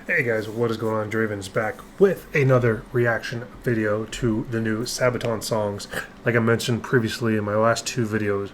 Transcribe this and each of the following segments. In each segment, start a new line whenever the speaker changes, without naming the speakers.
Hey guys, what is going on? Draven's back with another reaction video to the new Sabaton songs. Like I mentioned previously in my last two videos,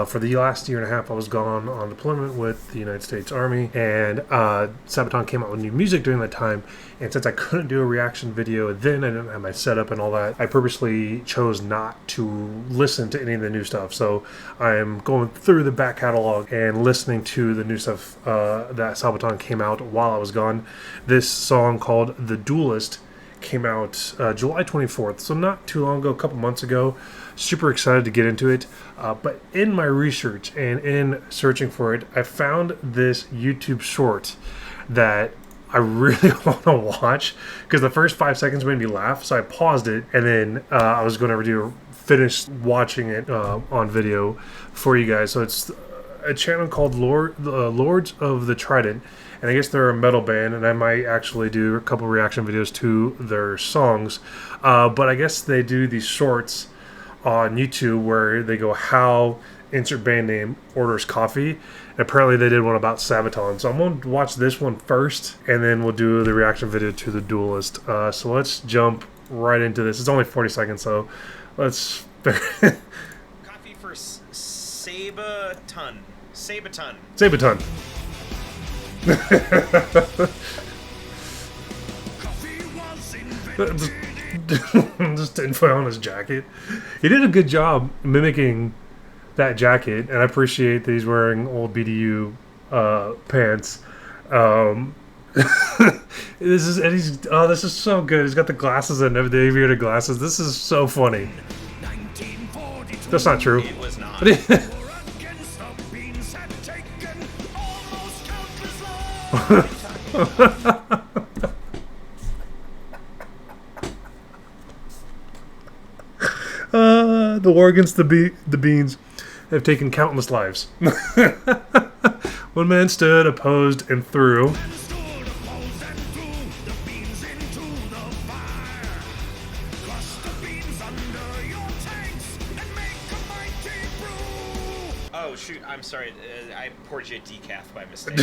for the last year and a half I was gone on deployment with the United States Army, and Sabaton came out with new music during that time, and since I couldn't do a reaction video then, I didn't have my setup and all that, I purposely chose not to listen to any of the new stuff. So I'm going through the back catalog and listening to the new stuff that Sabaton came out while I was gone. This song called The Duelist came out July 24th, so not too long ago, a couple months ago. Super excited to get into it, but in my research and in searching for it, I found this YouTube short that I really want to watch because the first 5 seconds made me laugh, so I paused it, and then I was going to finish watching it on video for you guys. So it's a channel called Lords of the Trident, and I guess they're a metal band, and I might actually do a couple reaction videos to their songs, but I guess they do these shorts on YouTube where they go how insert band name orders coffee, and apparently they did one about Sabaton, so I'm going to watch this one first and then we'll do the reaction video to The Duelist. So let's jump right into this. It's only 40 seconds, so let's
Coffee for Sabaton.
Sabaton. Just info on his jacket. He did a good job mimicking that jacket, and I appreciate that he's wearing old BDU pants. This is so good. He's got the glasses and the aviator glasses. This is so funny. That's not true.
It was not.
The war against the beans have taken countless lives. One man stood, opposed, and threw.
Oh shoot! I'm sorry. I poured you a decaf by mistake.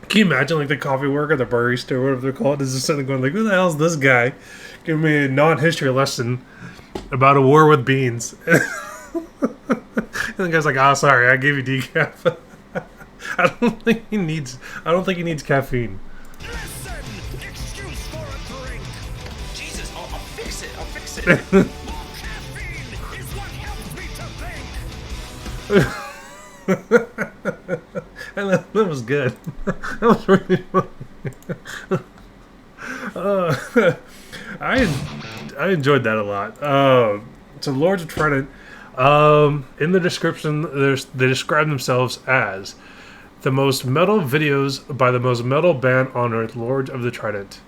Can you imagine, like, the coffee worker, the barista, or whatever they're called, is just sitting there going, like, who the hell's this guy? Give me a non-history lesson about a war with beans. And the guy's like, oh, sorry, I gave you decaf. I don't think he needs caffeine.
Listen, excuse for a drink. Jesus, I'll fix it. I'll fix it. More caffeine is what helps me to think.
That was good. That was really funny. I enjoyed that a lot. So Lords of Trident, in the description, they describe themselves as the most metal videos by the most metal band on earth, Lords of the Trident.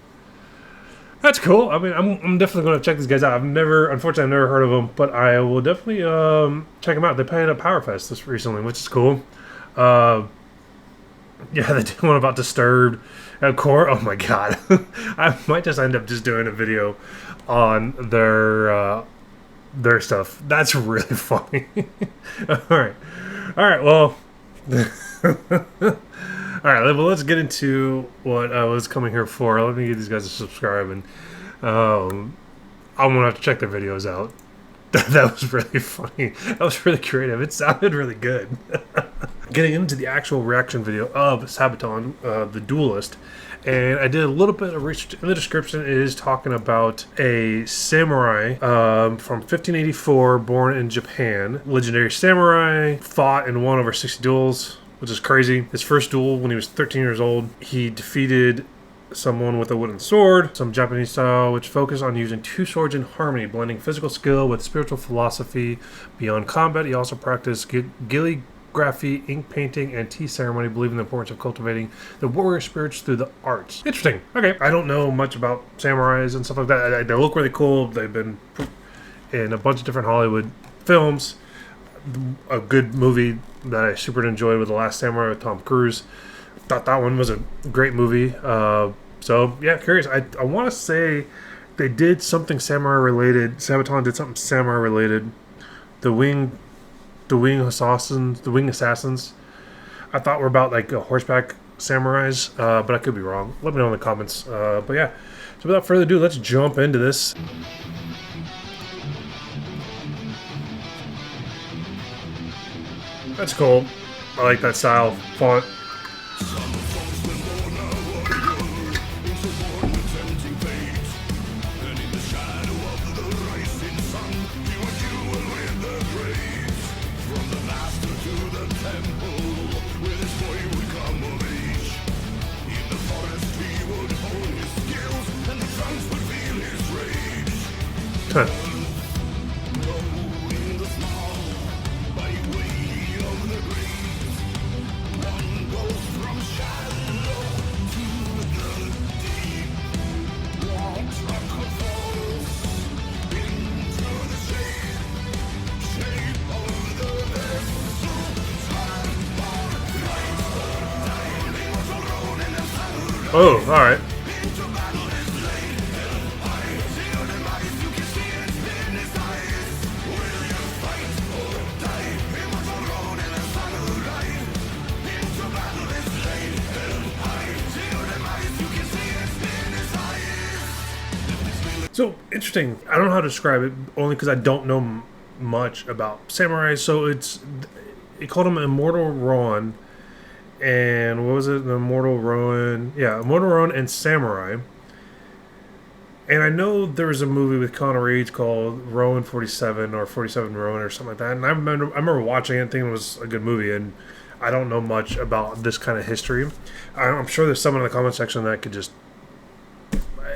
That's cool. I mean, I'm definitely going to check these guys out. Unfortunately, I've never heard of them, but I will definitely check them out. They played at Powerfest this recently, which is cool. Yeah, they did one about Disturbed. Of course, oh my god. I might just end up just doing a video on their stuff. That's really funny. Alright, well... Alright, well, let's get into what I was coming here for. Let me get these guys to subscribe, and I'm going to have to check their videos out. That was really funny. That was really creative. It sounded really good. Getting into the actual reaction video of Sabaton, The Duelist, and I did a little bit of research. In the description, it is talking about a samurai from 1584, born in Japan. Legendary samurai, fought and won over 60 duels, which is crazy. His first duel, when he was 13 years old, he defeated someone with a wooden sword, some Japanese style, which focused on using two swords in harmony, blending physical skill with spiritual philosophy. Beyond combat, he also practiced calligraphy, ink painting, and tea ceremony, believing the importance of cultivating the warrior spirits through the arts. Interesting. Okay. I don't know much about samurais and stuff like that. They look really cool. They've been in a bunch of different Hollywood films. A good movie that I super enjoyed with The Last Samurai with Tom Cruise. Thought that one was a great movie. So yeah, curious. I want to say they did something samurai related. Sabaton did something samurai related. The wing assassins. I thought were about like horseback samurais, but I could be wrong. Let me know in the comments. But yeah, so without further ado, let's jump into this. That's cool. I like that style font. Huh. Oh, alright. So, interesting. I don't know how to describe it, only because I don't know much about samurai. So, it called him Immortal Rowan. And what was it? The Immortal Rowan. Yeah, Immortal Rowan and Samurai. And I know there was a movie with Connor Reeves called Rowan 47 or 47 Rowan or something like that. And I remember watching it and thinking it was a good movie. And I don't know much about this kind of history. I'm sure there's someone in the comment section that could just...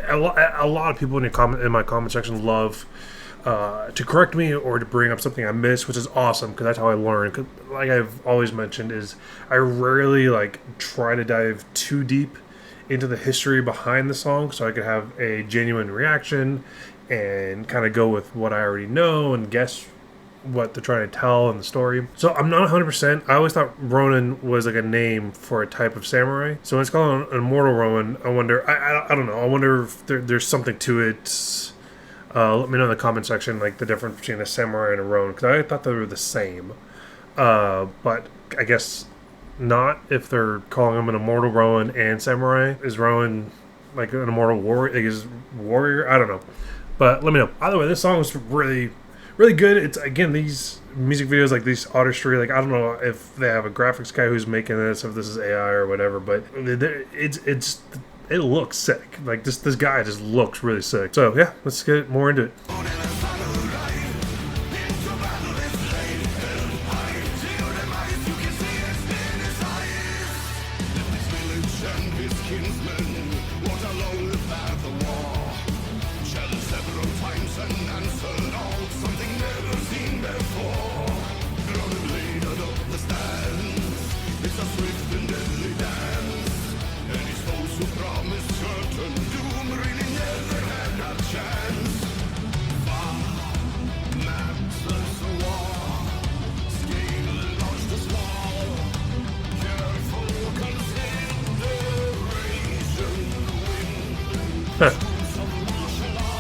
A lot of people in my comment section love to correct me or to bring up something I missed, which is awesome because that's how I learn. 'Cause like I've always mentioned, is I rarely like try to dive too deep into the history behind the song, so I could have a genuine reaction and kind of go with what I already know and guess what they're trying to tell in the story. So I'm not 100%. I always thought Ronin was like a name for a type of samurai. So when it's called an Immortal Ronin, I wonder. I don't know. I wonder if there's something to it. Let me know in the comment section, like the difference between a samurai and a ronin, because I thought they were the same. But I guess not if they're calling them an immortal ronin and samurai. Is ronin like an immortal warrior? Like is warrior? I don't know. But let me know. Either way, this song is really, really good. It's again these music videos, like these artistry. Like I don't know if they have a graphics guy who's making this, if this is AI or whatever. But it looks sick. Like this guy just looks really sick. So yeah, let's get more into it.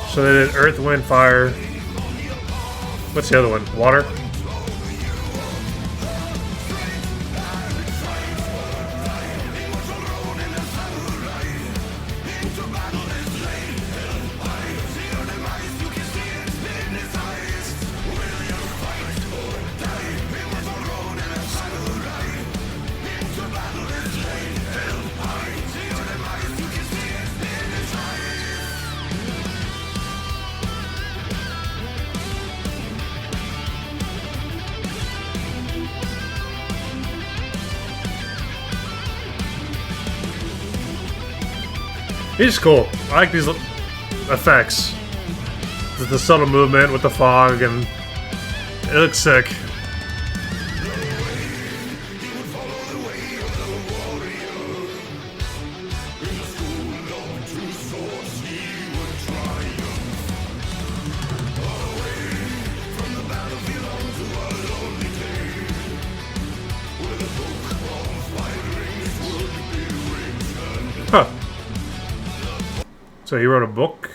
So they did Earth, Wind, Fire. What's the other one? Water? He's cool. I like these effects. The subtle movement with the fog, and it looks sick. Huh. So he wrote a book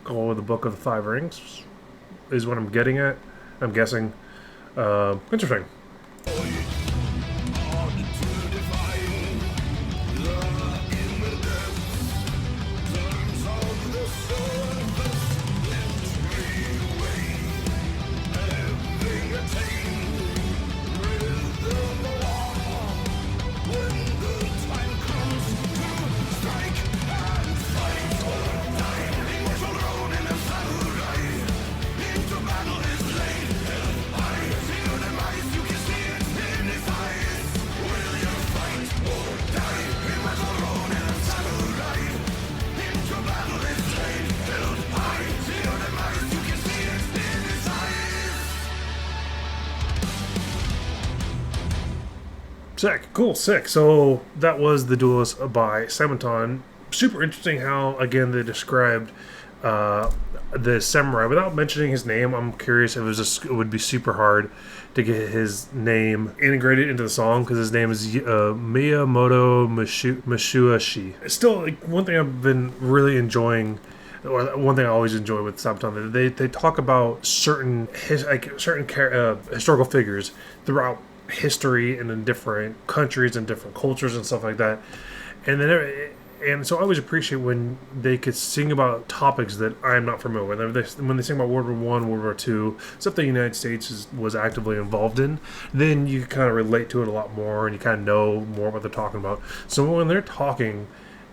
called The Book of the Five Rings, is what I'm getting at. I'm guessing. Interesting. Sick, cool, sick. So that was The Duelist by Sabaton. Super interesting how, again, they described the samurai without mentioning his name. I'm curious if it would be super hard to get his name integrated into the song because his name is Miyamoto Mishuashi. Still, like, one thing I've been really enjoying, or one thing I always enjoy with Sabaton, they talk about certain historical figures throughout history and in different countries and different cultures and stuff like that, and so I always appreciate when they could sing about topics that I'm not familiar with. When they sing about World War One, World War Two, stuff the United States was actively involved in, then you kind of relate to it a lot more and you kind of know more what they're talking about. So when they're talking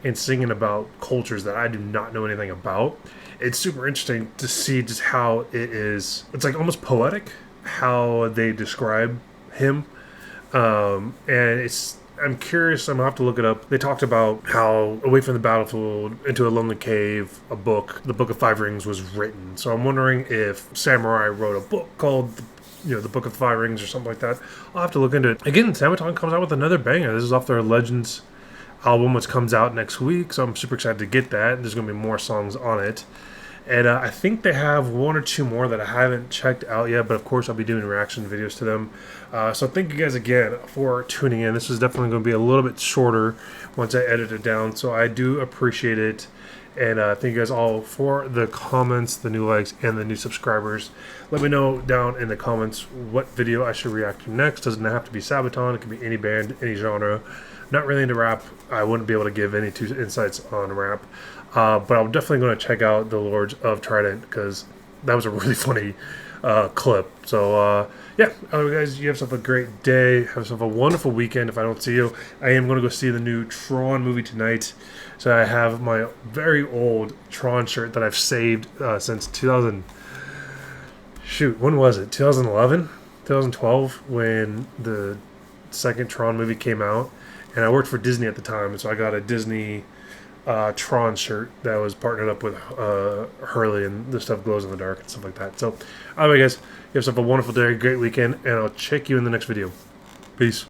and singing about cultures that I do not know anything about, it's super interesting to see just how it is. It's like almost poetic how they describe him, and I'm curious. I'm gonna have to look it up. They talked about how away from the battlefield into a lonely cave, the Book of Five Rings was written. So I'm wondering if Samurai wrote a book called the Book of Five Rings or something like that. I'll have to look into it. Again, Sabaton comes out with another banger. This is off their Legends album, which comes out next week, so I'm super excited to get that. There's gonna be more songs on it. And I think they have one or two more that I haven't checked out yet, but of course I'll be doing reaction videos to them. So thank you guys again for tuning in. This is definitely going to be a little bit shorter once I edit it down, so I do appreciate it. And thank you guys all for the comments, the new likes, and the new subscribers. Let me know down in the comments what video I should react to next. Doesn't have to be Sabaton. It can be any band, any genre. Not really into rap. I wouldn't be able to give any two insights on rap. But I'm definitely going to check out The Lords of Trident because that was a really funny clip. So, yeah, guys, you have yourself a great day. Have yourself a wonderful weekend. If I don't see you, I am going to go see the new Tron movie tonight. So I have my very old Tron shirt that I've saved since 2000. Shoot, when was it? 2011? 2012 when the second Tron movie came out. And I worked for Disney at the time, so I got a Disney Tron shirt that was partnered up with Hurley, and the stuff glows in the dark and stuff like that. So, anyway, guys, you have yourself a wonderful day, great weekend, and I'll check you in the next video. Peace.